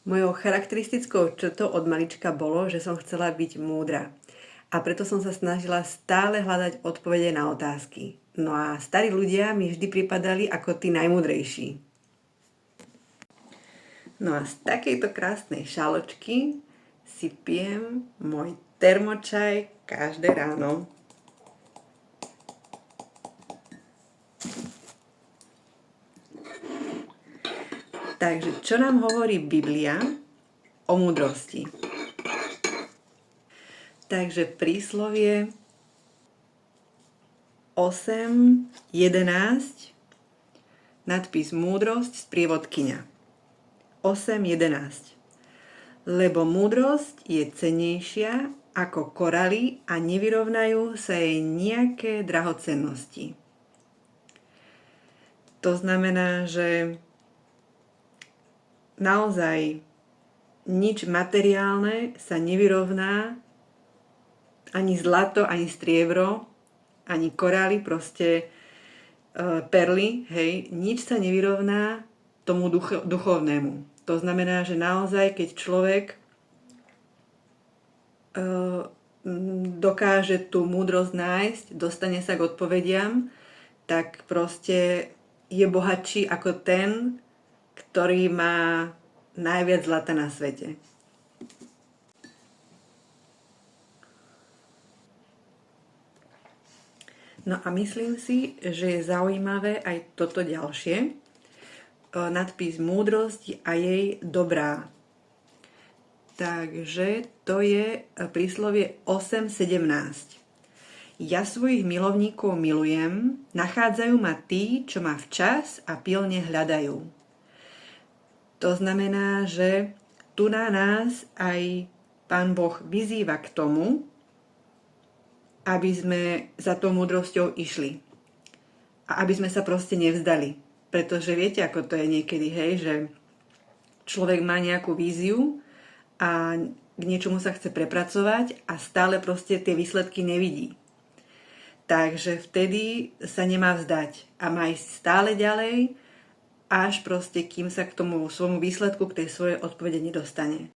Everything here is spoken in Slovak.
Mojou charakteristickou črtou od malička bolo, že som chcela byť múdra. A preto som sa snažila stále hľadať odpovede na otázky. No a starí ľudia mi vždy pripadali ako tí najmúdrejší. No a z takejto krásnej šaločky si pijem môj termočaj každé ráno. Takže čo nám hovorí Biblia o múdrosti? Takže príslovie 8.11, nadpis múdrosť, sprievodkyňa. 8.11. Lebo múdrosť je cennejšia ako koraly a nevyrovnajú sa jej nejaké drahocennosti. To znamená, že naozaj nič materiálne sa nevyrovná, ani zlato, ani striebro, ani korály, proste perly, hej, nič sa nevyrovná tomu duchovnému. To znamená, že naozaj, keď človek dokáže tú múdrosť nájsť, dostane sa k odpovediam, tak proste je bohatší ako ten, ktorý má najviac zlata na svete. No a myslím si, že je zaujímavé aj toto ďalšie. Nadpis múdrosť a jej dobrá. Takže to je príslovie 8.17. Ja svojich milovníkov milujem, nachádzajú ma tí, čo ma včas a pilne hľadajú. To znamená, že tu na nás aj Pán Boh vyzýva k tomu, aby sme za tou múdrosťou išli. A aby sme sa proste nevzdali. Pretože viete, ako to je niekedy, hej, že človek má nejakú víziu a k niečomu sa chce prepracovať a stále proste tie výsledky nevidí. Takže vtedy sa nemá vzdať a má ísť stále ďalej, až proste kým sa k tomu svojmu výsledku, k tej svojej odpovede nedostane.